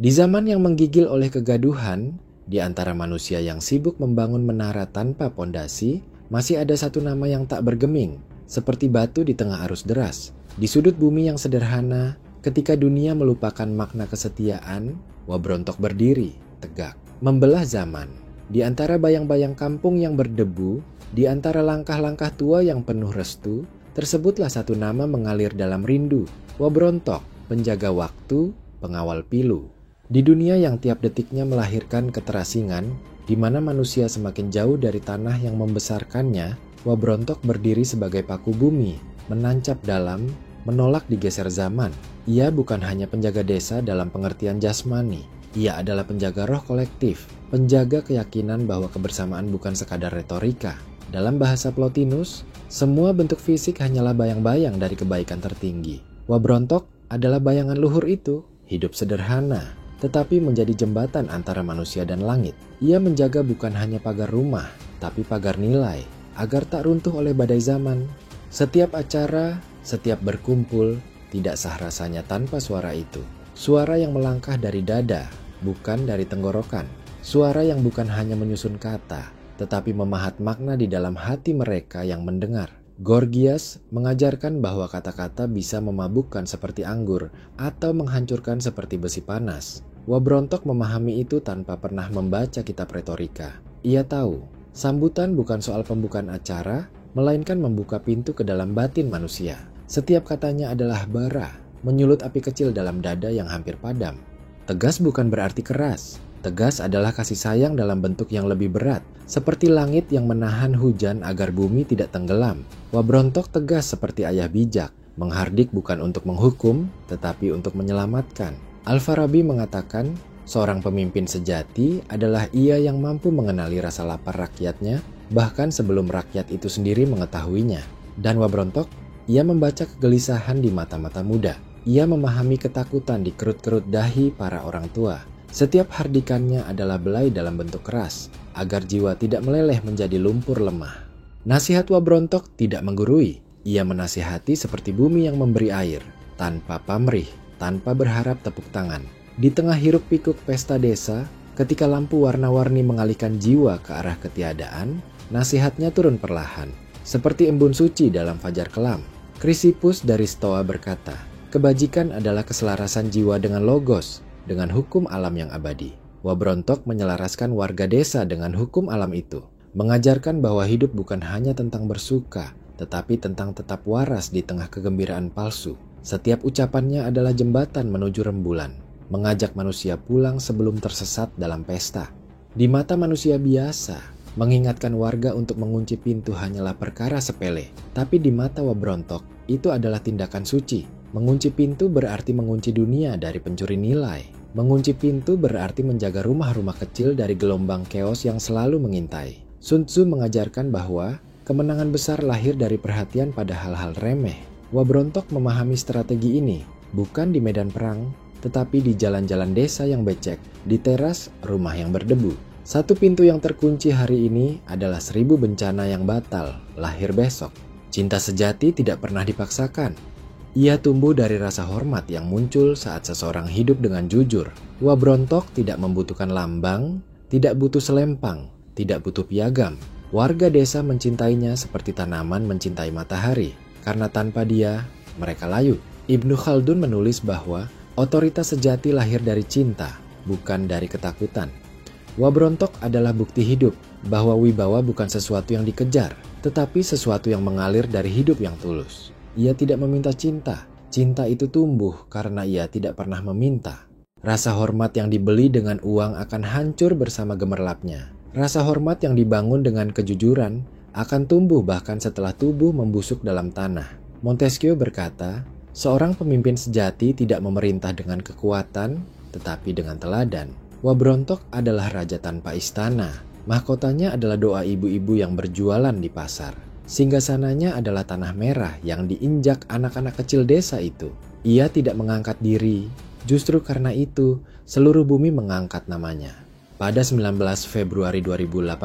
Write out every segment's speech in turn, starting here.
Di zaman yang menggigil oleh kegaduhan, di antara manusia yang sibuk membangun menara tanpa pondasi, masih ada satu nama yang tak bergeming, seperti batu di tengah arus deras. Di sudut bumi yang sederhana, ketika dunia melupakan makna kesetiaan, Wabrontok berdiri, tegak, membelah zaman. Di antara bayang-bayang kampung yang berdebu, di antara langkah-langkah tua yang penuh restu, tersebutlah satu nama mengalir dalam rindu, Wabrontok, penjaga waktu, pengawal pilu. Di dunia yang tiap detiknya melahirkan keterasingan, di mana manusia semakin jauh dari tanah yang membesarkannya, Wabrontok berdiri sebagai paku bumi, menancap dalam, menolak digeser zaman. Ia bukan hanya penjaga desa dalam pengertian jasmani, ia adalah penjaga roh kolektif, penjaga keyakinan bahwa kebersamaan bukan sekadar retorika. Dalam bahasa Plotinus, semua bentuk fisik hanyalah bayang-bayang dari kebaikan tertinggi. Wabrontok adalah bayangan luhur itu, hidup sederhana, tetapi menjadi jembatan antara manusia dan langit. Ia menjaga bukan hanya pagar rumah, tapi pagar nilai, agar tak runtuh oleh badai zaman. Setiap acara, setiap berkumpul, tidak sah rasanya tanpa suara itu. Suara yang melangkah dari dada, bukan dari tenggorokan. Suara yang bukan hanya menyusun kata, tetapi memahat makna di dalam hati mereka yang mendengar. Gorgias mengajarkan bahwa kata-kata bisa memabukkan seperti anggur atau menghancurkan seperti besi panas. Wabrontok memahami itu tanpa pernah membaca kitab retorika. Ia tahu, sambutan bukan soal pembukaan acara, melainkan membuka pintu ke dalam batin manusia. Setiap katanya adalah bara, menyulut api kecil dalam dada yang hampir padam. Tegas bukan berarti keras. Tegas adalah kasih sayang dalam bentuk yang lebih berat, seperti langit yang menahan hujan agar bumi tidak tenggelam. Wabrontok tegas seperti ayah bijak, menghardik bukan untuk menghukum, tetapi untuk menyelamatkan. Al-Farabi mengatakan, seorang pemimpin sejati adalah ia yang mampu mengenali rasa lapar rakyatnya, bahkan sebelum rakyat itu sendiri mengetahuinya. Dan Wabrontok, ia membaca kegelisahan di mata-mata muda. Ia memahami ketakutan di kerut-kerut dahi para orang tua. Setiap hardikannya adalah belai dalam bentuk keras, agar jiwa tidak meleleh menjadi lumpur lemah. Nasihat Wabrontok tidak menggurui. Ia menasihati seperti bumi yang memberi air, tanpa pamrih, tanpa berharap tepuk tangan. Di tengah hiruk pikuk pesta desa, ketika lampu warna-warni mengalihkan jiwa ke arah ketiadaan, nasihatnya turun perlahan, seperti embun suci dalam fajar kelam. Chrysippus dari Stoa berkata, kebajikan adalah keselarasan jiwa dengan logos, dengan hukum alam yang abadi. Wabrontok menyelaraskan warga desa dengan hukum alam itu, mengajarkan bahwa hidup bukan hanya tentang bersuka, tetapi tentang tetap waras di tengah kegembiraan palsu. Setiap ucapannya adalah jembatan menuju rembulan, mengajak manusia pulang sebelum tersesat dalam pesta. Di mata manusia biasa, mengingatkan warga untuk mengunci pintu hanyalah perkara sepele, tapi di mata Wabrontok, itu adalah tindakan suci. Mengunci pintu berarti mengunci dunia dari pencuri nilai. Mengunci pintu berarti menjaga rumah-rumah kecil dari gelombang keos yang selalu mengintai. Sun Tzu mengajarkan bahwa kemenangan besar lahir dari perhatian pada hal-hal remeh. Wabrontok memahami strategi ini, bukan di medan perang, tetapi di jalan-jalan desa yang becek, di teras rumah yang berdebu. Satu pintu yang terkunci hari ini adalah 1000 bencana yang batal, lahir besok. Cinta sejati tidak pernah dipaksakan. Ia tumbuh dari rasa hormat yang muncul saat seseorang hidup dengan jujur. Wabrontok tidak membutuhkan lambang, tidak butuh selempang, tidak butuh piagam. Warga desa mencintainya seperti tanaman mencintai matahari, karena tanpa dia, mereka layu. Ibnu Khaldun menulis bahwa otoritas sejati lahir dari cinta, bukan dari ketakutan. Wabrontok adalah bukti hidup bahwa wibawa bukan sesuatu yang dikejar, tetapi sesuatu yang mengalir dari hidup yang tulus. Ia tidak meminta cinta. Cinta itu tumbuh karena ia tidak pernah meminta. Rasa hormat yang dibeli dengan uang akan hancur bersama gemerlapnya. Rasa hormat yang dibangun dengan kejujuran akan tumbuh bahkan setelah tubuh membusuk dalam tanah. Montesquieu berkata, seorang pemimpin sejati tidak memerintah dengan kekuatan, tetapi dengan teladan. Wabrontok adalah raja tanpa istana. Mahkotanya adalah doa ibu-ibu yang berjualan di pasar. Singgasananya adalah tanah merah yang diinjak anak-anak kecil desa itu. Ia tidak mengangkat diri, justru karena itu seluruh bumi mengangkat namanya. Pada 19 Februari 2018,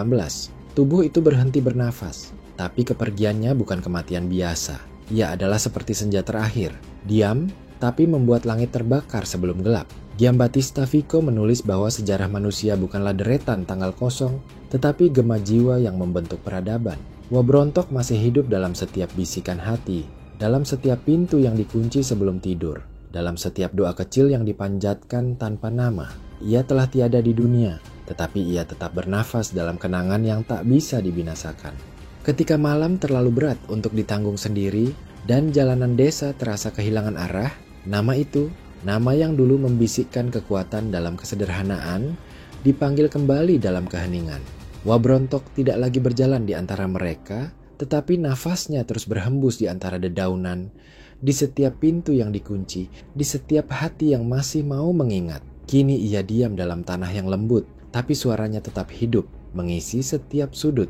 tubuh itu berhenti bernafas. Tapi kepergiannya bukan kematian biasa. Ia adalah seperti senja terakhir, diam tapi membuat langit terbakar sebelum gelap. Giambattista Vico menulis bahwa sejarah manusia bukanlah deretan tanggal kosong, tetapi gema jiwa yang membentuk peradaban. Wabrontok masih hidup dalam setiap bisikan hati, dalam setiap pintu yang dikunci sebelum tidur, dalam setiap doa kecil yang dipanjatkan tanpa nama. Ia telah tiada di dunia, tetapi ia tetap bernafas dalam kenangan yang tak bisa dibinasakan. Ketika malam terlalu berat untuk ditanggung sendiri dan jalanan desa terasa kehilangan arah, nama itu, nama yang dulu membisikkan kekuatan dalam kesederhanaan, dipanggil kembali dalam keheningan. Wabrontok tidak lagi berjalan di antara mereka, tetapi nafasnya terus berhembus di antara dedaunan, di setiap pintu yang dikunci, di setiap hati yang masih mau mengingat. Kini ia diam dalam tanah yang lembut, tapi suaranya tetap hidup, mengisi setiap sudut.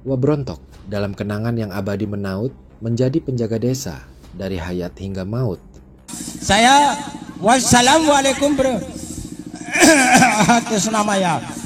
Wabrontok, dalam kenangan yang abadi menaut, menjadi penjaga desa, dari hayat hingga maut. Saya, wassalamualaikum bro. Atas nama ya.